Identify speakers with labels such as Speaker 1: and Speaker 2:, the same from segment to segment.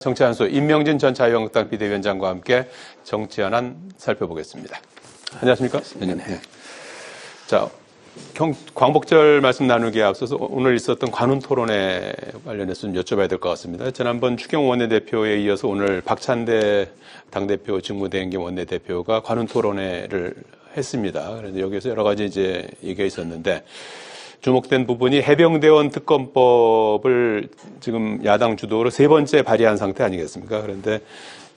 Speaker 1: 정치한수 임명진 전 자유한국당 비대위원장과 함께 정치 현안 살펴보겠습니다. 안녕하십니까?
Speaker 2: 네.
Speaker 1: 자, 광복절 말씀 나누기에 앞서서 오늘 있었던 관훈 토론회 관련해서 좀 여쭤봐야 될 것 같습니다. 지난번 추경호 원내대표에 이어서 오늘 박찬대 당대표 직무대행김 원내대표가 관훈 토론회를 했습니다. 그런데 여기서 여러 가지 이제 얘기가 있었는데 주목된 부분이 해병대원 특검법을 지금 야당 주도로 세 번째 발의한 상태 아니겠습니까? 그런데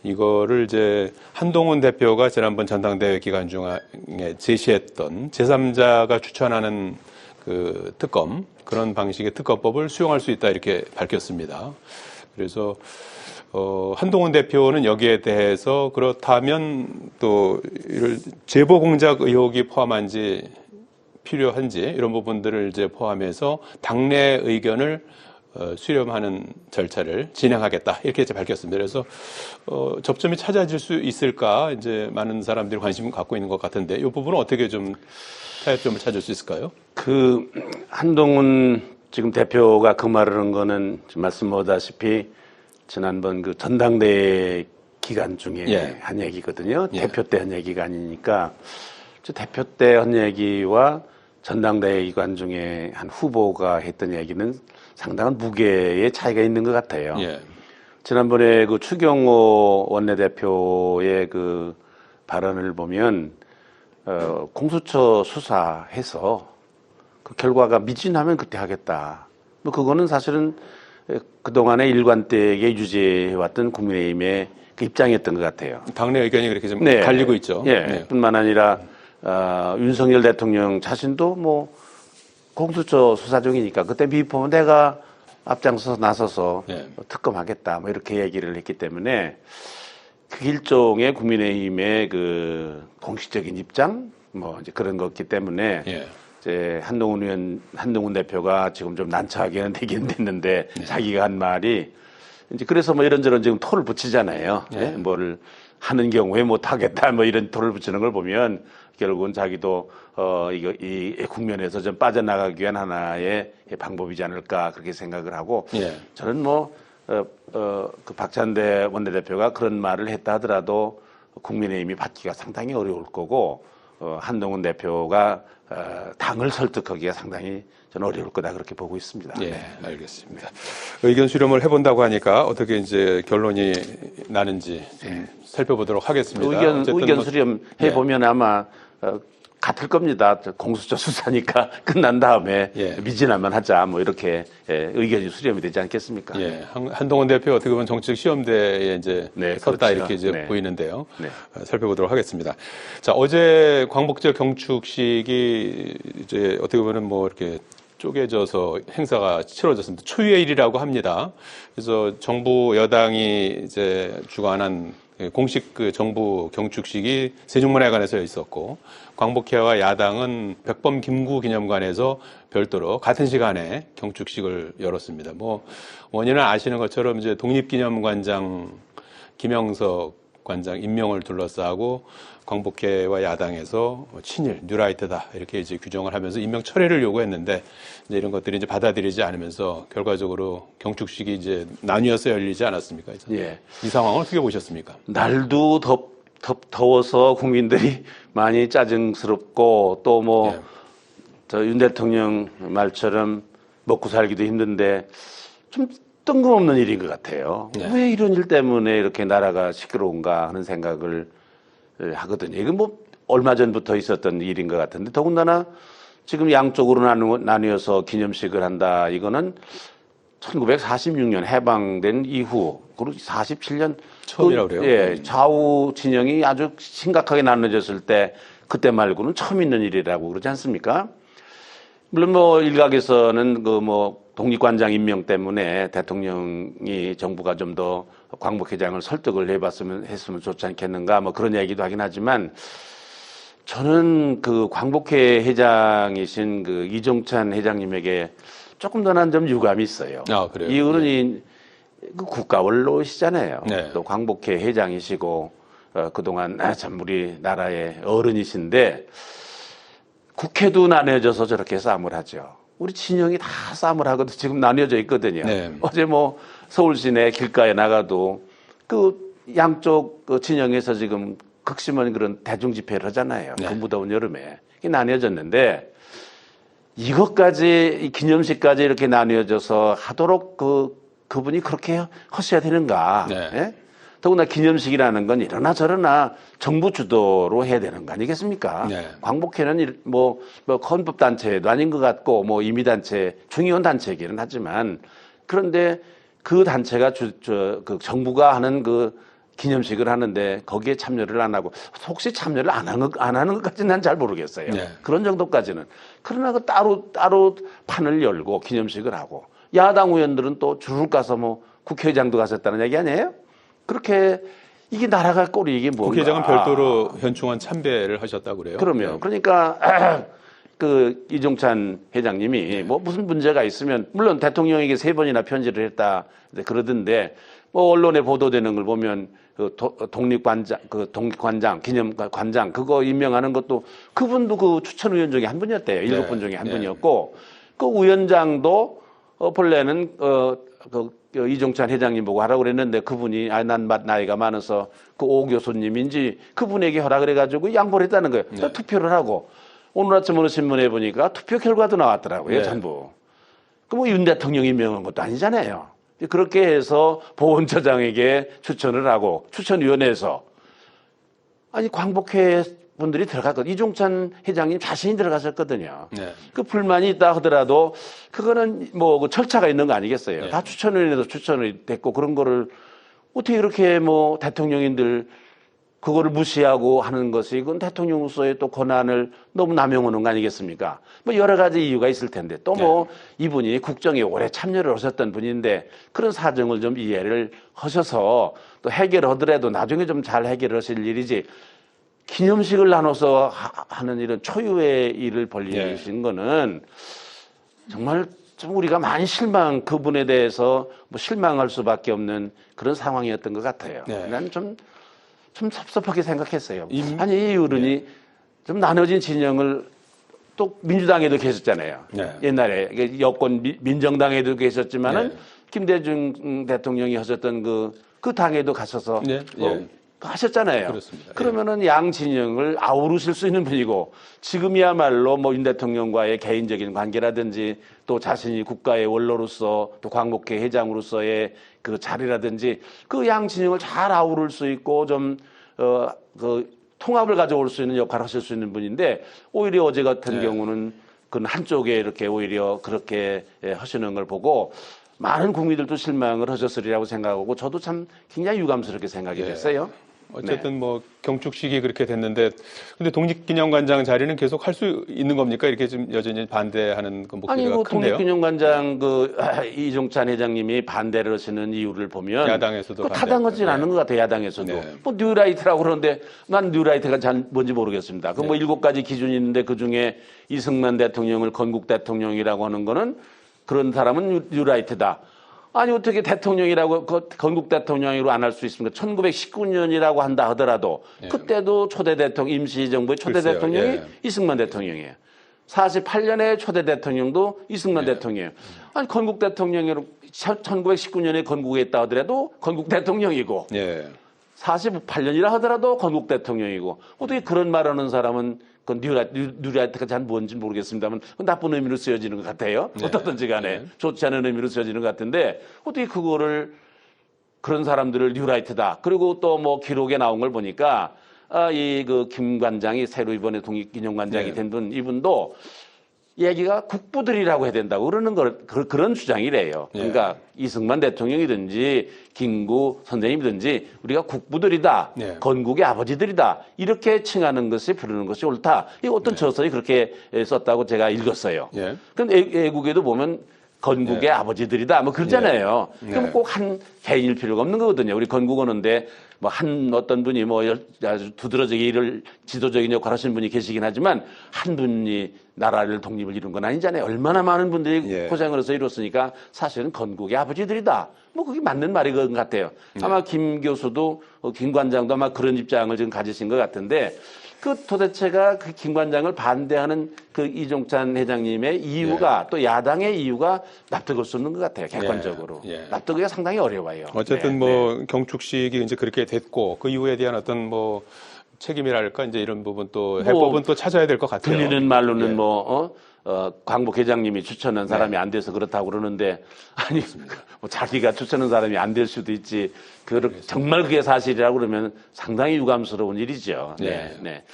Speaker 1: 이거를 이제 한동훈 대표가 지난번 전당대회 기간 중에 제시했던 제3자가 추천하는 그 특검, 그런 방식의 특검법을 수용할 수 있다 이렇게 밝혔습니다. 그래서 한동훈 대표는 여기에 대해서 그렇다면 또 이를 제보 공작 의혹이 필요한지 이런 부분들을 이제 포함해서 당내 의견을 수렴하는 절차를 진행하겠다 이렇게 이제 밝혔습니다. 그래서 접점이 찾아질 수 있을까 이제 많은 사람들이 관심을 갖고 있는 것 같은데 이 부분은 어떻게 좀 타협점을 찾을 수 있을까요?
Speaker 2: 그 한동훈 지금 대표가 그 말을 한 거는 말씀하다시피 지난번 그 전당대회 기간 중에 한 얘기거든요. 대표 때 한 얘기가 아니니까 대표 때 한 얘기와 전당대회 기간 중에 한 후보가 했던 얘기는 상당한 무게의 차이가 있는 것 같아요. 지난번에 그 추경호 원내대표의 그 발언을 보면 공수처 수사해서 그 결과가 미진하면 그때 하겠다. 뭐 그거는 사실은 그동안의 일관되게 유지해왔던 국민의힘의 그 입장이었던 것 같아요.
Speaker 1: 당내 의견이 그렇게 좀 갈리고 있죠.
Speaker 2: 뿐만 아니라 윤석열 대통령 자신도 뭐 공수처 수사 중이니까 그때 미흡하면 내가 앞장서서 나서서 특검하겠다 뭐 이렇게 얘기를 했기 때문에 그 일종의 국민의힘의 그 공식적인 입장 뭐 이제 그런 거기 때문에 이제 한동훈 대표가 지금 좀 난처하게는 되긴 됐는데 자기가 한 말이 이제 그래서 뭐 이런저런 지금 토를 붙이잖아요. 뭐를 하는 경우에 못 하겠다 뭐 이런 토를 붙이는 걸 보면 결국은 자기도 이 국면에서 좀 빠져나가기 위한 하나의 방법이지 않을까 그렇게 생각을 하고 저는 그 박찬대 원내대표가 그런 말을 했다 하더라도 국민의힘이 받기가 상당히 어려울 거고 한동훈 대표가 당을 설득하기가 상당히 저는 어려울 거다 그렇게 보고 있습니다.
Speaker 1: 알겠습니다. 의견 수렴을 해본다고 하니까 어떻게 이제 결론이 나는지 살펴보도록 하겠습니다.
Speaker 2: 의견 수렴 해보면 아마 같을 겁니다. 공수처 수사니까 끝난 다음에 미진하면 하자 뭐 이렇게 의견이 수렴이 되지 않겠습니까?
Speaker 1: 한동훈 대표 어떻게 보면 정치적 시험대에 이제 섰다
Speaker 2: 그렇죠.
Speaker 1: 이렇게 이제 보이는데요. 살펴보도록 하겠습니다. 자, 어제 광복절 경축식이 이제 어떻게 보면 뭐 이렇게 쪼개져서 행사가 치러졌습니다. 초유의 일이라고 합니다. 그래서 정부 여당이 이제 주관한 공식 그 정부 경축식이 세종문화회관에서 있었고 광복회와 야당은 백범 김구 기념관에서 별도로 같은 시간에 경축식을 열었습니다. 뭐 원인은 아시는 것처럼 이제 독립기념관장 김영석 관장 임명을 둘러싸고 광복회와 야당에서 친일, 뉴라이트다 이렇게 이제 규정을 하면서 임명 철회를 요구했는데 이제 이런 것들이 이제 받아들이지 않으면서 결과적으로 경축식이 이제 나뉘어서 열리지 않았습니까? 이 상황을 어떻게 보셨습니까?
Speaker 2: 날도 더워서 국민들이 많이 짜증스럽고 또 뭐 저 윤 대통령 말처럼 먹고 살기도 힘든데 좀 뜬금없는 일인 것 같아요. 왜 이런 일 때문에 이렇게 나라가 시끄러운가 하는 생각을 하거든요. 이건 뭐 얼마 전부터 있었던 일인 것 같은데 더군다나 지금 양쪽으로 나뉘어서 기념식을 한다. 이거는 1946년 해방된 이후 그리고 47년
Speaker 1: 처음이라고 그래요.
Speaker 2: 좌우 진영이 아주 심각하게 나눠졌을 때 그때 말고는 처음 있는 일이라고 그러지 않습니까? 물론 뭐 일각에서는 그 뭐 독립관장 임명 때문에 대통령이 정부가 좀 더 광복회장을 설득을 했으면 좋지 않겠는가 뭐 그런 얘기도 하긴 하지만 저는 그 광복회 회장이신 그 이종찬 회장님에게 조금 더 난 좀 유감이 있어요.
Speaker 1: 그래요?
Speaker 2: 이유는 그 국가원로시잖아요. 또 광복회 회장이시고 그동안 참 우리 나라의 어른이신데 국회도 나뉘어져서 저렇게 싸움을 하죠. 우리 진영이 다 싸움을 하거든 지금 나뉘어져 있거든요. 어제 뭐 서울 시내 길가에 나가도 그 양쪽 그 진영에서 지금 극심한 그런 대중 집회를 하잖아요.
Speaker 1: 네.
Speaker 2: 그 무더운 여름에. 이게 나뉘어졌는데 이것까지 이 기념식까지 이렇게 나뉘어져서 하도록 그분이 그렇게 하셔야 되는가?
Speaker 1: 네.
Speaker 2: 예? 더구나 기념식이라는 건 이러나 저러나 정부 주도로 해야 되는 거 아니겠습니까?
Speaker 1: 네.
Speaker 2: 광복회는 뭐 헌법단체도 아닌 것 같고 뭐 임의단체, 중의원 단체이기는 하지만 그런데 그 단체가 그 정부가 하는 그 기념식을 하는데 거기에 참여를 안 하고 혹시 참여를 안 하는 것까지는 난 잘 모르겠어요.
Speaker 1: 네.
Speaker 2: 그런 정도까지는. 그러나 그 따로 판을 열고 기념식을 하고 야당 의원들은 또 줄을 가서 뭐 국회의장도 가셨다는 얘기 아니에요? 그렇게 이게 나라가 꼴이 이게 뭔가.
Speaker 1: 국회의장은 별도로 현충원 참배를 하셨다고 그래요.
Speaker 2: 그러면 그러니까 그 이종찬 회장님이 뭐 무슨 문제가 있으면 물론 대통령에게 3번이나 편지를 했다 그러던데 뭐 언론에 보도되는 걸 보면 그 독립관장 기념관장 그거 임명하는 것도 그분도 그 추천위원 중에 한 분이었대요. 7분 중에 한 분이었고 그 위원장도 본래는 그 이종찬 회장님 보고 하라고 그랬는데 그분이 난 나이가 많아서 그 오 교수님인지 그분에게 허락을 해가지고 양보를 했다는 거예요.
Speaker 1: 네.
Speaker 2: 투표를 하고 오늘 아침 어느 신문에 보니까 투표 결과도 나왔더라고요.
Speaker 1: 네.
Speaker 2: 전부. 그 뭐 윤 대통령이 임명한 것도 아니잖아요. 그렇게 해서 보훈처장에게 추천을 하고 추천위원회에서 아니 광복회 분들이 들어갔거든요. 이종찬 회장님 자신이 들어가셨거든요.
Speaker 1: 네.
Speaker 2: 그 불만이 있다 하더라도 그거는 뭐 그 절차가 있는 거 아니겠어요.
Speaker 1: 네.
Speaker 2: 다 추천위원회에서 추천이 됐고 그런 거를 어떻게 이렇게 뭐 대통령인들 그거를 무시하고 하는 것이 이건 대통령으로서의 또 권한을 너무 남용하는 거 아니겠습니까? 뭐 여러 가지 이유가 있을 텐데 또 뭐 이분이 국정에 오래 참여를 하셨던 분인데 그런 사정을 좀 이해를 하셔서 또 해결하더라도 나중에 좀 잘 해결하실 일이지 기념식을 나눠서 하는 이런 초유의 일을 벌리신 거는 정말 좀 우리가 많이 그분에 대해서 뭐 실망할 수밖에 없는 그런 상황이었던 것 같아요.
Speaker 1: 네.
Speaker 2: 난 좀 섭섭하게 생각했어요. 아니, 이 어른이 좀 나눠진 진영을 또 민주당에도 계셨잖아요.
Speaker 1: 네.
Speaker 2: 옛날에 여권 민정당에도 계셨지만은
Speaker 1: 네.
Speaker 2: 김대중 대통령이 하셨던 그 당에도 가셔서
Speaker 1: 네.
Speaker 2: 하셨잖아요.
Speaker 1: 그렇습니다.
Speaker 2: 그러면은 양 진영을 아우르실 수 있는 분이고 지금이야말로 뭐 윤 대통령과의 개인적인 관계라든지 또 자신이 국가의 원로로서 또 광복회 회장으로서의 그 자리라든지 그 양 진영을 잘 아우를 수 있고 좀 그 통합을 가져올 수 있는 역할을 하실 수 있는 분인데 오히려 어제 같은 경우는 그 한쪽에 이렇게 오히려 그렇게 하시는 걸 보고 많은 국민들도 실망을 하셨으리라고 생각하고 저도 참 굉장히 유감스럽게 생각이 됐어요.
Speaker 1: 어쨌든 뭐 경축식이 그렇게 됐는데 근데 독립기념관장 자리는 계속 할 수 있는 겁니까? 이렇게 좀 여전히 반대하는 그 목소리가
Speaker 2: 아니 뭐
Speaker 1: 큰데요.
Speaker 2: 독립기념관장 이종찬 회장님이 반대를 하시는 이유를 보면
Speaker 1: 야당에서도
Speaker 2: 타당하지는 않은 것 같아요. 야당에서도 뭐 뉴라이트라고 그러는데 난 뉴라이트가 잘 뭔지 모르겠습니다. 그 뭐 7가지 기준이 있는데 그 중에 이승만 대통령을 건국 대통령이라고 하는 거는 그런 사람은 뉴라이트다. 아니 어떻게 대통령이라고 건국 대통령으로 안 할 수 있습니까? 1919년이라고 한다 하더라도 그때도 초대 대통령 임시정부의 초대
Speaker 1: 글쎄요,
Speaker 2: 대통령이 이승만 대통령이에요. 48년에 초대 대통령도 이승만 대통령이에요. 아니 건국 대통령으로 1919년에 건국에 있다 하더라도 건국 대통령이고 48년이라 하더라도 건국 대통령이고 어떻게 그런 말하는 사람은 그 뉴라이트가 잘 뭔지 모르겠습니다만 나쁜 의미로 쓰여지는 것 같아요. 어떻든지 간에 좋지 않은 의미로 쓰여지는 것 같은데 어떻게 그거를 그런 사람들을 뉴라이트다. 그리고 또 뭐 기록에 나온 걸 보니까 이 그 김 관장이 새로 이번에 독립기념관장이 된 분 이분도 얘기가 국부들이라고 해야 된다고 그러는 그런 주장이래요. 그러니까 이승만 대통령이든지 김구 선생님이든지 우리가 국부들이다. 건국의 아버지들이다. 이렇게 칭하는 것이 부르는 것이 옳다. 이 어떤 저서에 그렇게 썼다고 제가 읽었어요. 그런데 애국에도 보면 건국의 아버지들이다. 뭐 그러잖아요. 그럼 꼭 한 개인일 필요가 없는 거거든요. 우리 건국 오는데 뭐 어떤 분이 뭐 아주 두드러지게 지도적인 역할을 하시는 분이 계시긴 하지만 한 분이 나라를 독립을 이룬 건 아니잖아요. 얼마나 많은 분들이 고생을 해서 이뤘으니까 사실은 건국의 아버지들이다. 뭐 그게 맞는 말인 것 같아요. 아마 김 교수도 김 관장도 아마 그런 입장을 지금 가지신 것 같은데 그 도대체가 그 김관장을 반대하는 그 이종찬 회장님의 이유가 또 야당의 이유가 납득할 수 없는 것 같아요. 객관적으로. 납득하기가 상당히 어려워요.
Speaker 1: 어쨌든 뭐 경축식이 이제 그렇게 됐고 그 이후에 대한 어떤 뭐 책임이랄까 이제 이런 부분 또 해법은 또 찾아야 될 것 같아요.
Speaker 2: 들리는 말로는 광복 회장님이 추천한 사람이 안 돼서 그렇다고 그러는데 아니 뭐 자기가 추천한 사람이 안 될 수도 있지. 정말 그게 사실이라고 그러면 상당히 유감스러운 일이죠.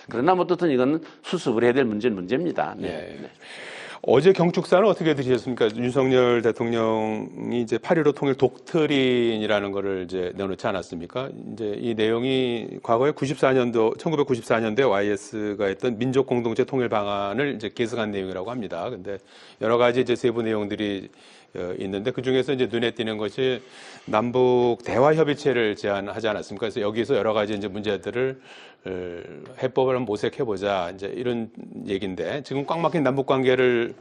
Speaker 2: 그러나 뭐 어쨌든 이건 수습을 해야 될 문제는 문제입니다.
Speaker 1: 어제 경축사는 어떻게 들으셨습니까? 윤석열 대통령이 이제 8.15 통일 독트린이라는 거를 이제 내놓지 않았습니까? 이제 이 내용이 과거에 1994년도에 YS가 했던 민족 공동체 통일 방안을 이제 계승한 내용이라고 합니다. 근데 여러 가지 이제 세부 내용들이 있는데 그 중에서 이제 눈에 띄는 것이 남북 대화 협의체를 제안하지 않았습니까? 그래서 여기서 여러 가지 이제 문제들을 해법을 한번 모색해보자 이제 이런 얘기인데 지금 꽉 막힌 남북 관계를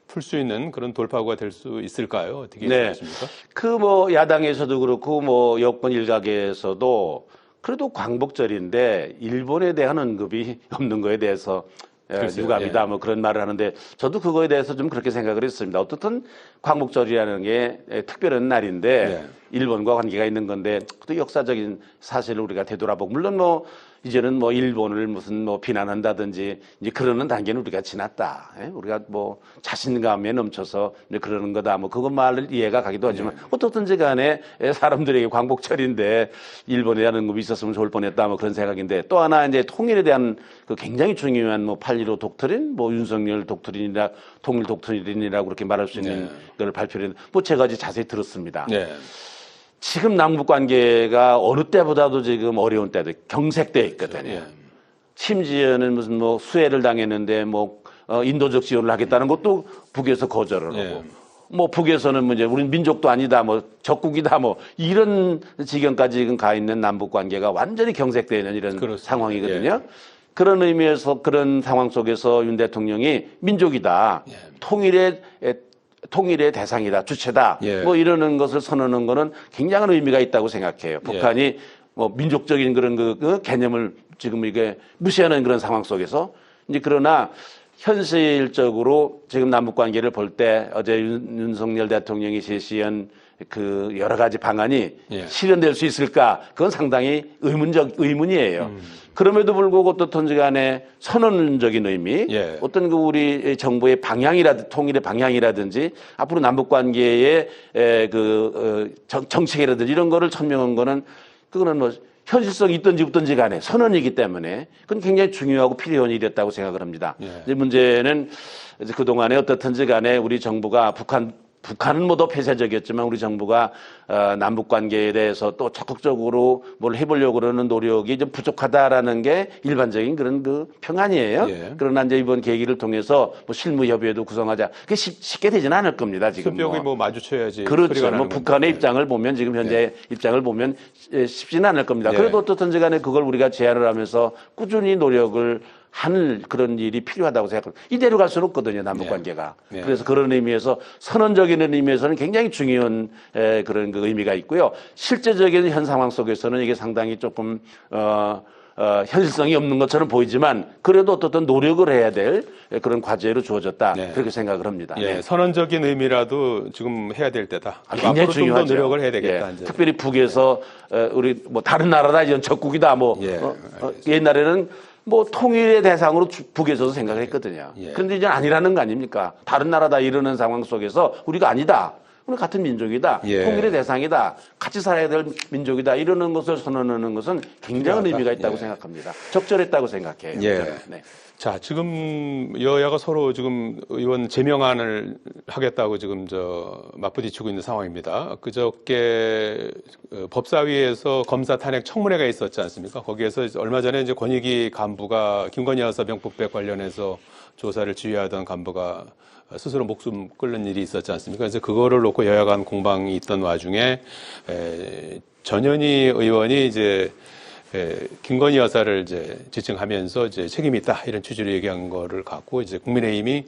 Speaker 1: 풀 수 있는 그런 돌파구가 될 수 있을까요? 어떻게 생각하십니까?
Speaker 2: 그 뭐 야당에서도 그렇고 뭐 여권 일각에서도 그래도 광복절인데 일본에 대한 언급이 없는 거에 대해서 유감이다 뭐 그런 말을 하는데 저도 그거에 대해서 좀 그렇게 생각을 했습니다. 어떻든 광복절이라는 게 특별한 날인데 일본과 관계가 있는 건데 또 역사적인 사실을 우리가 되돌아보고 물론 뭐 이제는 뭐 일본을 무슨 뭐 비난한다든지 이제 그러는 단계는 우리가 지났다. 우리가 뭐 자신감에 넘쳐서 이제 그러는 거다. 뭐 그것 말을 이해가 가기도 하지만 어떻든지 간에 사람들에게 광복절인데 일본에 대한 언급이 있었으면 좋을 뻔했다. 뭐 그런 생각인데 또 하나 이제 통일에 대한 그 굉장히 중요한 뭐 8.15 독트린, 뭐 윤석열 독트린이나 통일 독트린이라고 그렇게 말할 수 있는 걸 발표를 했는데 뭐 제가 어제 자세히 들었습니다. 지금 남북 관계가 어느 때보다도 지금 어려운 때도 경색돼 있거든요. 심지어는 무슨 뭐 수해를 당했는데 뭐 인도적 지원을 하겠다는 것도 북에서 거절을 하고 뭐 북에서는 뭐 이제 우리는 민족도 아니다 뭐 적국이다 뭐 이런 지경까지 지금 가 있는 남북 관계가 완전히 경색되어 있는 이런 상황이거든요. 그런 의미에서 그런 상황 속에서 윤 대통령이 민족이다. 통일의 대상이다, 주체다, 뭐 이러는 것을 선언하는 거는 굉장한 의미가 있다고 생각해요. 북한이 뭐 민족적인 그런 그 개념을 지금 이게 무시하는 그런 상황 속에서 이제 그러나 현실적으로 지금 남북 관계를 볼 때 어제 윤석열 대통령이 제시한 그 여러 가지 방안이 실현될 수 있을까? 그건 상당히 의문이에요. 그럼에도 불구하고 어떻든지 간에 선언적인 의미, 어떤 그 우리 정부의 방향이라든지 통일의 방향이라든지 앞으로 남북 관계의 정책이라든지 이런 거를 천명한 거는 그거는 뭐 현실성이 있든지 없든지 간에 선언이기 때문에 그건 굉장히 중요하고 필요한 일이었다고 생각을 합니다. 이제 문제는 이제 그동안에 어떻든지 간에 우리 정부가 북한은 모두 폐쇄적이었지만 우리 정부가 남북 관계에 대해서 또 적극적으로 뭘 해보려고 그러는 노력이 좀 부족하다라는 게 일반적인 그런 그 평안이에요. 그러나 이제 이번 계기를 통해서 뭐 실무 협의회도 구성하자. 그게 쉽게 되지는 않을 겁니다. 지금
Speaker 1: 벽이 뭐 마주쳐야지.
Speaker 2: 그렇죠. 뭐 북한의 입장을 보면 지금 현재 입장을 보면 쉽지는 않을 겁니다. 그래도 어떻든지 간에 그걸 우리가 제안을 하면서 꾸준히 노력을 하는 그런 일이 필요하다고 생각합니다. 이대로 갈 수는 없거든요, 남북 관계가. 그래서 그런 의미에서 선언적인 의미에서는 굉장히 중요한 그런 그 의미가 있고요. 실제적인 현 상황 속에서는 이게 상당히 조금 현실성이 없는 것처럼 보이지만 그래도 어떤 노력을 해야 될 그런 과제로 주어졌다. 그렇게 생각을 합니다.
Speaker 1: 선언적인 의미라도 지금 해야 될 때다.
Speaker 2: 굉장히 중요하죠.
Speaker 1: 좀 더 노력을 해야 되겠다. 이제.
Speaker 2: 특별히 북에서 우리 뭐 다른 나라다 이런 적국이다 뭐 옛날에는 뭐 통일의 대상으로 북에서도 생각을 했거든요. 그런데 이제 아니라는 거 아닙니까? 다른 나라다 이러는 상황 속에서 우리가 아니다. 우리 같은 민족이다. 통일의 대상이다. 같이 살아야 될 민족이다. 이러는 것을 선언하는 것은 굉장한 의미가 있다고 생각합니다. 적절했다고 생각해요.
Speaker 1: 자, 지금 여야가 서로 지금 의원 제명안을 하겠다고 지금 맞부딪히고 있는 상황입니다. 그저께 법사위에서 검사 탄핵 청문회가 있었지 않습니까? 거기에서 얼마 전에 이제 권익위 간부가 김건희 여사 명품백 관련해서 조사를 지휘하던 간부가 스스로 목숨 끊는 일이 있었지 않습니까? 그래서 그거를 놓고 여야 간 공방이 있던 와중에 전현희 의원이 이제 김건희 여사를 이제 지칭하면서 이제 책임이 있다 이런 취지로 얘기한 거를 갖고 이제 국민의힘이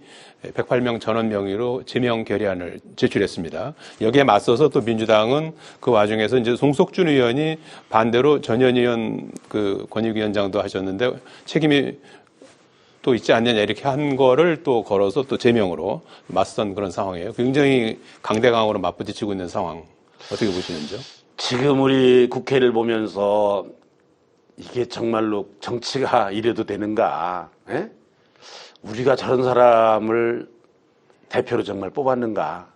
Speaker 1: 108명 전원 명의로 제명 결의안을 제출했습니다. 여기에 맞서서 또 민주당은 그 와중에서 이제 송석준 의원이 반대로 전현 의원 그 권익위원장도 하셨는데 책임이 또 있지 않느냐 이렇게 한 거를 또 걸어서 또 제명으로 맞선 그런 상황이에요. 굉장히 강대강으로 맞부딪히고 있는 상황 어떻게 보시는지요?
Speaker 2: 지금 우리 국회를 보면서 이게 정말로 정치가 이래도 되는가? 에? 우리가 저런 사람을 대표로 정말 뽑았는가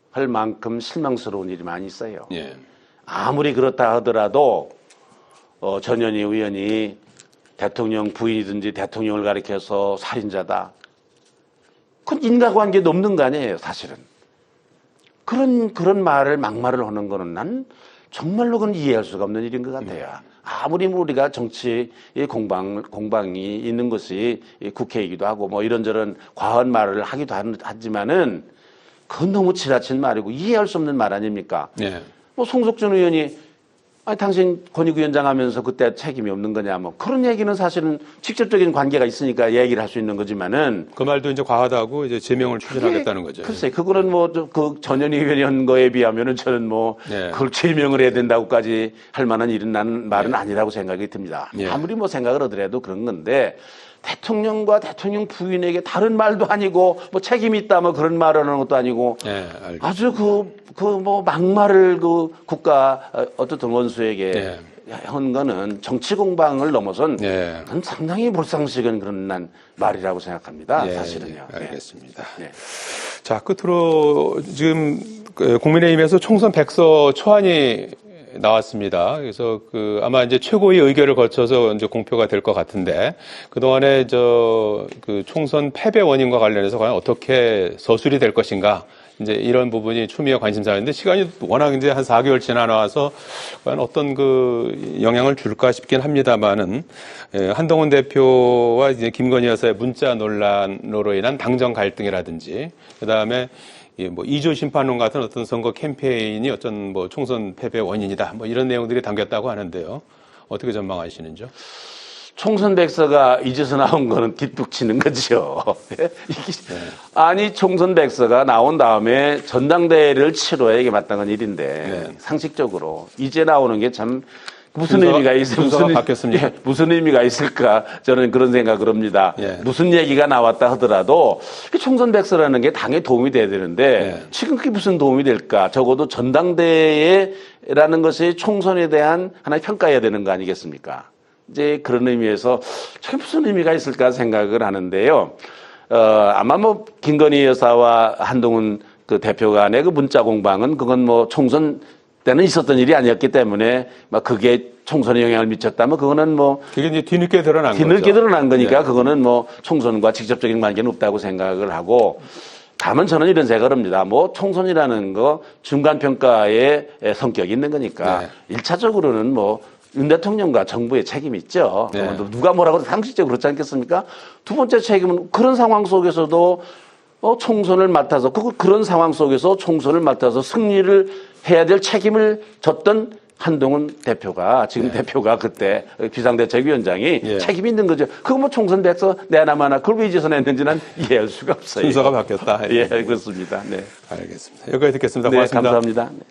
Speaker 2: 할 만큼 실망스러운 일이 많이 있어요.
Speaker 1: 예.
Speaker 2: 아무리 그렇다 하더라도 전현희 의원이 대통령 부인이든지 대통령을 가리켜서 살인자다. 그건 인과관계도 없는 거 아니에요, 사실은. 그런 말을 막말을 하는 거는 난 정말로 그건 이해할 수가 없는 일인 것 같아요. 아무리 우리가 정치의 공방이 있는 것이 국회이기도 하고 뭐 이런저런 과한 말을 하기도 하지만은 그건 너무 지나친 말이고 이해할 수 없는 말 아닙니까?
Speaker 1: 네.
Speaker 2: 뭐 송석준 의원이 아니 당신 권익위원장 하면서 그때 책임이 없는 거냐 뭐 그런 얘기는 사실은 직접적인 관계가 있으니까 얘기를 할 수 있는 거지만은
Speaker 1: 그 말도 이제 과하다고 이제 제명을 추진하겠다는 거죠.
Speaker 2: 글쎄 그거는 뭐 그 전현희 의원이 한 거에 비하면은 저는 뭐
Speaker 1: 네.
Speaker 2: 그걸 제명을 해야 된다고까지 할 만한 일은 나는 말은
Speaker 1: 네.
Speaker 2: 아니라고 생각이 듭니다.
Speaker 1: 네.
Speaker 2: 아무리 뭐 생각을 하더라도 그런 건데 대통령과 대통령 부인에게 다른 말도 아니고 뭐 책임이 있다 뭐 그런 말을 하는 것도 아니고
Speaker 1: 네, 알겠습니다.
Speaker 2: 아주 뭐 막말을 그 국가 어떤 원수에게
Speaker 1: 네.
Speaker 2: 한 거는 정치 공방을 넘어선
Speaker 1: 네.
Speaker 2: 그건 상당히 몰상식은 그런 난 말이라고 생각합니다.
Speaker 1: 예,
Speaker 2: 사실은요.
Speaker 1: 예, 알겠습니다.
Speaker 2: 네.
Speaker 1: 자, 끝으로 지금 국민의힘에서 총선 백서 초안이 나왔습니다. 그래서 아마 이제 최고위 의결을 거쳐서 이제 공표가 될 것 같은데 그동안에 그 총선 패배 원인과 관련해서 과연 어떻게 서술이 될 것인가 이제 이런 부분이 추미애 관심사였는데 시간이 워낙 이제 한 4개월 지나와서 과연 어떤 그 영향을 줄까 싶긴 합니다만은 한동훈 대표와 이제 김건희 여사의 문자 논란으로 인한 당정 갈등이라든지 그다음에 뭐 이조 심판론 같은 어떤 선거 캠페인이 어떤 뭐 총선 패배 원인이다 뭐 이런 내용들이 담겼다고 하는데요. 어떻게 전망하시는지요?
Speaker 2: 총선 백서가 이제서 나온 거는 뒷북치는 거죠. 아니 총선 백서가 나온 다음에 전당대회를 치러야 이게 마땅한 일인데
Speaker 1: 네.
Speaker 2: 상식적으로 이제 나오는 게 참 무슨
Speaker 1: 순서가,
Speaker 2: 의미가 있을까?
Speaker 1: 순서가 바뀌었습니까?
Speaker 2: 무슨 의미가 있을까? 저는 그런 생각을 합니다.
Speaker 1: 예.
Speaker 2: 무슨 얘기가 나왔다 하더라도 총선 백서라는 게 당에 도움이 돼야 되는데
Speaker 1: 예. 지금
Speaker 2: 그게 무슨 도움이 될까? 적어도 전당대회라는 것이 총선에 대한 하나의 평가해야 되는 거 아니겠습니까? 이제 그런 의미에서 저게 무슨 의미가 있을까 생각을 하는데요. 아마 뭐 김건희 여사와 한동훈 그 대표 간의 그 문자 공방은 그건 뭐 총선 때는 있었던 일이 아니었기 때문에 막 그게 총선에 영향을 미쳤다면 그거는 뭐
Speaker 1: 그게 이제 뒤늦게 드러난 거죠.
Speaker 2: 뒤늦게 드러난 거니까
Speaker 1: 네.
Speaker 2: 그거는 뭐 총선과 직접적인 관계는 없다고 생각을 하고 다만 저는 이런 생각을 합니다. 뭐 총선이라는 거 중간평가의 성격이 있는 거니까
Speaker 1: 네.
Speaker 2: 1차적으로는 뭐 윤 대통령과 정부의 책임이 있죠.
Speaker 1: 네.
Speaker 2: 누가 뭐라고 해도 상식적으로 그렇지 않겠습니까? 두 번째 책임은 그런 상황 속에서도 총선을 맡아서 그런 상황 속에서 총선을 맡아서 승리를 해야 될 책임을 졌던 한동훈 대표가 지금
Speaker 1: 네.
Speaker 2: 대표가 그때 비상대책위원장이
Speaker 1: 예.
Speaker 2: 책임이 있는 거죠. 그거 뭐 총선 백서 내나마나 그걸 왜 이제서 냈는지 난 이해할 수가 없어요.
Speaker 1: 순서가 바뀌었다.
Speaker 2: 예, 그렇습니다. 네.
Speaker 1: 알겠습니다. 여기까지 듣겠습니다.
Speaker 2: 네,
Speaker 1: 고맙습니다.
Speaker 2: 감사합니다. 네.